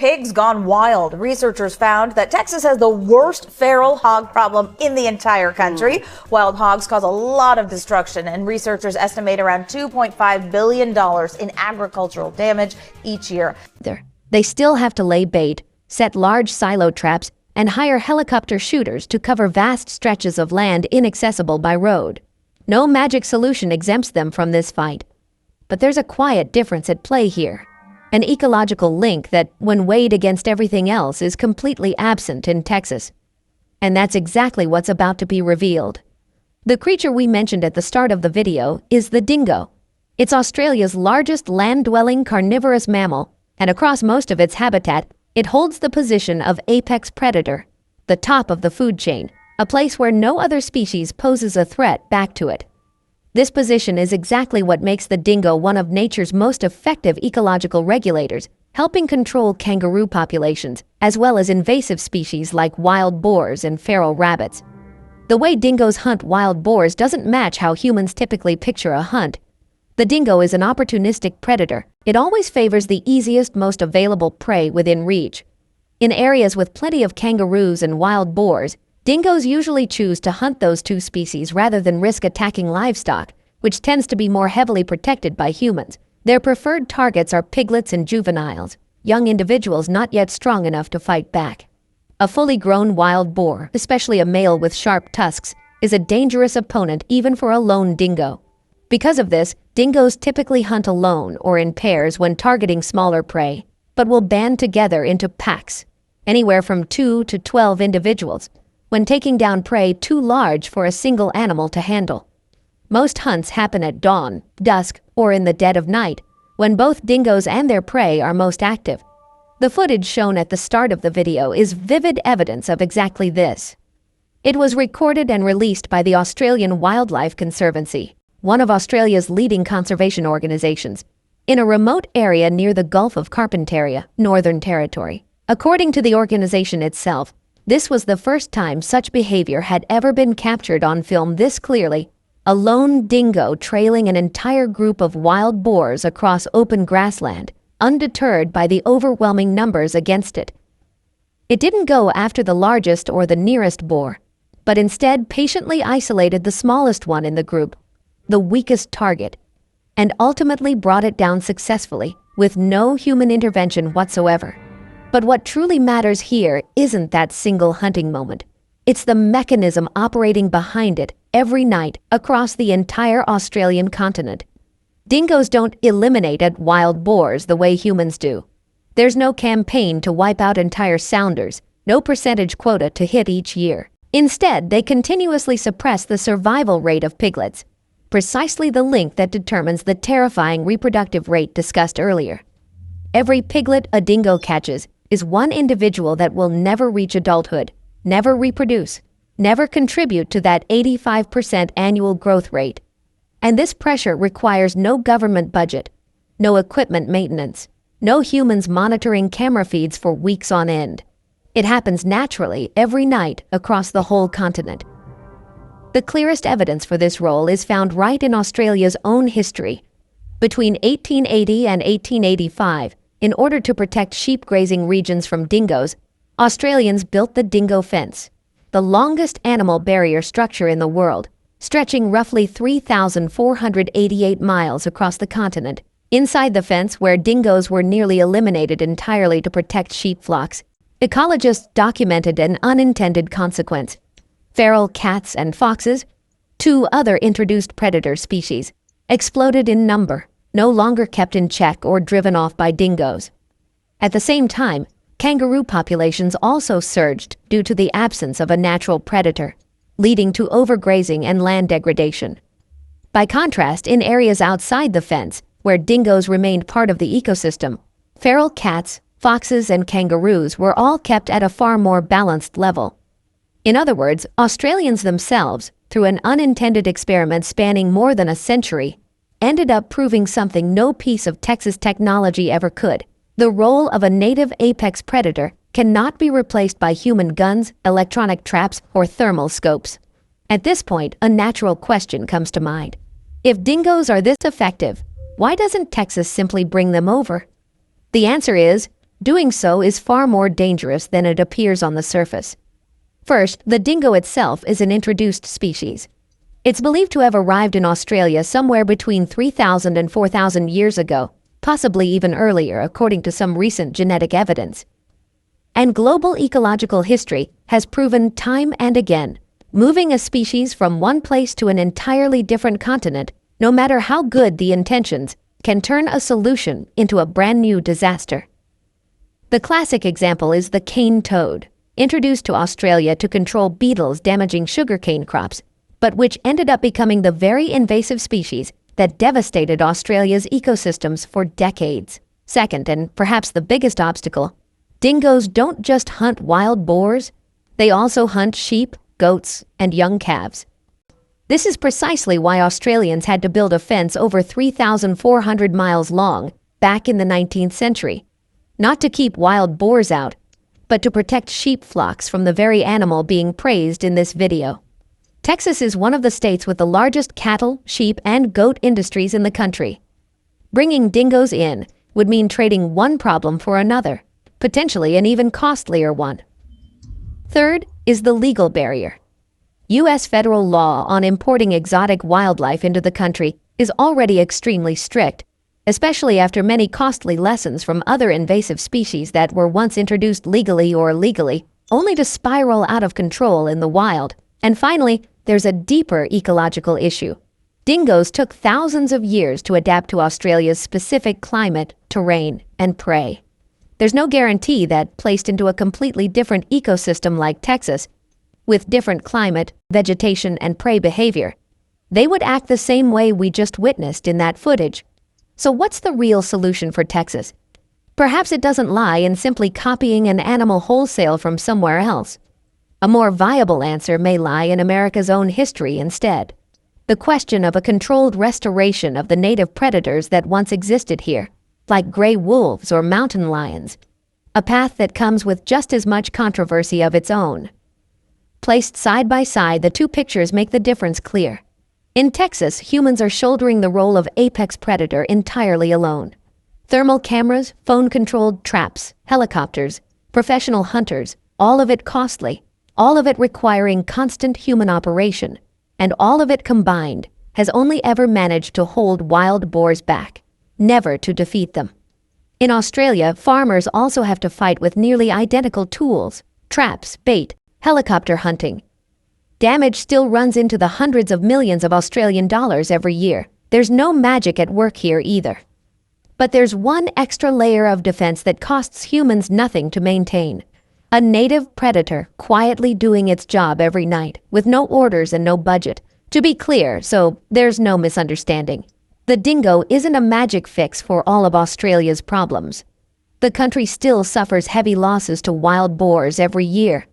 pigs gone wild. Researchers found that Texas has the worst feral hog problem in the entire country. Wild hogs cause a lot of destruction, and researchers estimate around $2.5 billion in agricultural damage each year. They still have to lay bait, set large silo traps, and hire helicopter shooters to cover vast stretches of land inaccessible by road. No magic solution exempts them from this fight. But there's a quiet difference at play here. An ecological link that, when weighed against everything else, is completely absent in Texas. And that's exactly what's about to be revealed. The creature we mentioned at the start of the video is the dingo. It's Australia's largest land-dwelling carnivorous mammal, and across most of its habitat, it holds the position of apex predator, the top of the food chain, a place where no other species poses a threat back to it. This position is exactly what makes the dingo one of nature's most effective ecological regulators, helping control kangaroo populations, as well as invasive species like wild boars and feral rabbits. The way dingoes hunt wild boars doesn't match how humans typically picture a hunt. The dingo is an opportunistic predator. It always favors the easiest, most available prey within reach. In areas with plenty of kangaroos and wild boars, dingoes usually choose to hunt those two species rather than risk attacking livestock, which tends to be more heavily protected by humans. Their preferred targets are piglets and juveniles, young individuals not yet strong enough to fight back. A fully grown wild boar, especially a male with sharp tusks, is a dangerous opponent even for a lone dingo. Because of this, dingoes typically hunt alone or in pairs when targeting smaller prey, but will band together into packs, anywhere from 2 to 12 individuals, when taking down prey too large for a single animal to handle. Most hunts happen at dawn, dusk, or in the dead of night, when both dingoes and their prey are most active. The footage shown at the start of the video is vivid evidence of exactly this. It was recorded and released by the Australian Wildlife Conservancy, one of Australia's leading conservation organizations, in a remote area near the Gulf of Carpentaria, Northern Territory. According to the organization itself, this was the first time such behavior had ever been captured on film this clearly, a lone dingo trailing an entire group of wild boars across open grassland, undeterred by the overwhelming numbers against it. It didn't go after the largest or the nearest boar, but instead patiently isolated the smallest one in the group, the weakest target, and ultimately brought it down successfully, with no human intervention whatsoever. But what truly matters here isn't that single hunting moment. It's the mechanism operating behind it every night across the entire Australian continent. Dingoes don't eliminate at wild boars the way humans do. There's no campaign to wipe out entire sounders, no percentage quota to hit each year. Instead, they continuously suppress the survival rate of piglets, precisely the link that determines the terrifying reproductive rate discussed earlier. Every piglet a dingo catches is one individual that will never reach adulthood, never reproduce, never contribute to that 85% annual growth rate. And this pressure requires no government budget, no equipment maintenance, no humans monitoring camera feeds for weeks on end. It happens naturally every night across the whole continent. The clearest evidence for this role is found right in Australia's own history. Between 1880 and 1885, in order to protect sheep grazing regions from dingoes, Australians built the dingo fence, the longest animal barrier structure in the world, stretching roughly 3,488 miles across the continent. Inside the fence, where dingoes were nearly eliminated entirely to protect sheep flocks, ecologists documented an unintended consequence. Feral cats and foxes, two other introduced predator species, exploded in number, no longer kept in check or driven off by dingoes. At the same time, kangaroo populations also surged due to the absence of a natural predator, leading to overgrazing and land degradation. By contrast, in areas outside the fence, where dingoes remained part of the ecosystem, feral cats, foxes, and kangaroos were all kept at a far more balanced level. In other words, Australians themselves, through an unintended experiment spanning more than a century, ended up proving something no piece of Texas technology ever could. The role of a native apex predator cannot be replaced by human guns, electronic traps, or thermal scopes. At this point, a natural question comes to mind. If dingoes are this effective, why doesn't Texas simply bring them over? The answer is Doing so is far more dangerous than it appears on the surface. First, the dingo itself is an introduced species. It's believed to have arrived in Australia somewhere between 3,000 and 4,000 years ago, possibly even earlier according to some recent genetic evidence. And global ecological history has proven time and again, moving a species from one place to an entirely different continent, no matter how good the intentions, can turn a solution into a brand new disaster. The classic example is the cane toad, introduced to Australia to control beetles damaging sugarcane crops, but which ended up becoming the very invasive species that devastated Australia's ecosystems for decades. Second, and perhaps the biggest obstacle, dingoes don't just hunt wild boars, they also hunt sheep, goats, and young calves. This is precisely why Australians had to build a fence over 3,400 miles long back in the 19th century, not to keep wild boars out, but to protect sheep flocks from the very animal being praised in this video. Texas is one of the states with the largest cattle, sheep, and goat industries in the country. Bringing dingoes in would mean trading one problem for another, potentially an even costlier one. Third is the legal barrier. U.S. federal law on importing exotic wildlife into the country is already extremely strict, especially after many costly lessons from other invasive species that were once introduced legally or illegally, only to spiral out of control in the wild. And finally, there's a deeper ecological issue. Dingoes took thousands of years to adapt to Australia's specific climate, terrain, and prey. There's no guarantee that, placed into a completely different ecosystem like Texas, with different climate, vegetation, and prey behavior, they would act the same way we just witnessed in that footage. So what's the real solution for Texas? Perhaps it doesn't lie in simply copying an animal wholesale from somewhere else. A more viable answer may lie in America's own history instead. The question of a controlled restoration of the native predators that once existed here, like gray wolves or mountain lions, a path that comes with just as much controversy of its own. Placed side by side, the two pictures make the difference clear. In Texas, humans are shouldering the role of apex predator entirely alone. Thermal cameras, phone-controlled traps, helicopters, professional hunters, all of it costly, all of it requiring constant human operation, and all of it combined has only ever managed to hold wild boars back, never to defeat them. In Australia, farmers also have to fight with nearly identical tools, traps, bait, helicopter hunting. Damage still runs into the hundreds of millions of Australian dollars every year. There's no magic at work here either. But there's one extra layer of defense that costs humans nothing to maintain. A native predator quietly doing its job every night, with no orders and no budget. To be clear, so there's no misunderstanding, the dingo isn't a magic fix for all of Australia's problems. The country still suffers heavy losses to wild boars every year.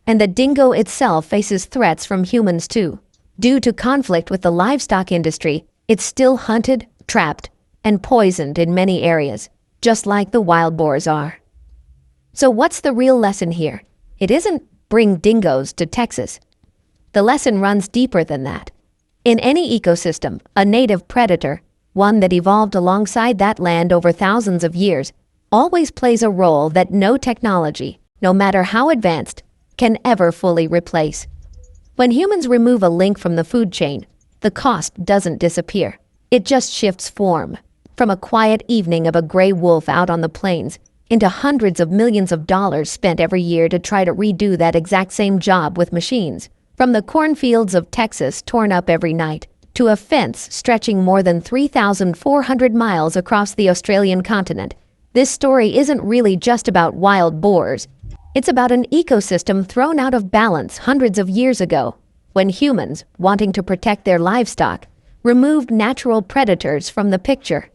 And the dingo itself faces threats from humans too. Due to conflict with the livestock industry, it's still hunted, trapped, and poisoned in many areas, just like the wild boars are. So what's the real lesson here? It isn't bring dingoes to Texas. The lesson runs deeper than that. In any ecosystem, a native predator, one that evolved alongside that land over thousands of years, always plays a role that no technology, no matter how advanced, can ever fully replace. When humans remove a link from the food chain, the cost doesn't disappear. It just shifts form, from a quiet evening of a gray wolf out on the plains into hundreds of millions of dollars spent every year to try to redo that exact same job with machines. From the cornfields of Texas torn up every night, to a fence stretching more than 3,400 miles across the Australian continent, this story isn't really just about wild boars. It's about an ecosystem thrown out of balance hundreds of years ago, when humans, wanting to protect their livestock, removed natural predators from the picture.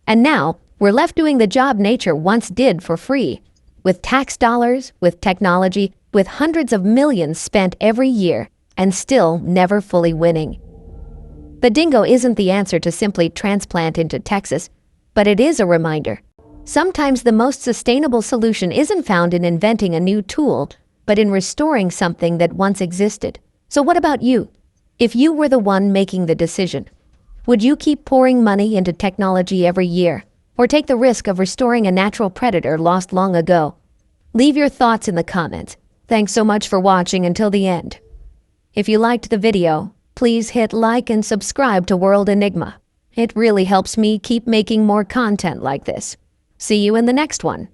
And now, we're left doing the job nature once did for free, with tax dollars, with technology, with hundreds of millions spent every year, and still never fully winning. The dingo isn't the answer to simply transplant into Texas, but it is a reminder. Sometimes the most sustainable solution isn't found in inventing a new tool, but in restoring something that once existed. So what about you? If you were the one making the decision, would you keep pouring money into technology every year, or take the risk of restoring a natural predator lost long ago? Leave your thoughts in the comments. Thanks so much for watching until the end. If you liked the video, please hit like and subscribe to World Enigma. It really helps me keep making more content like this. See you in the next one.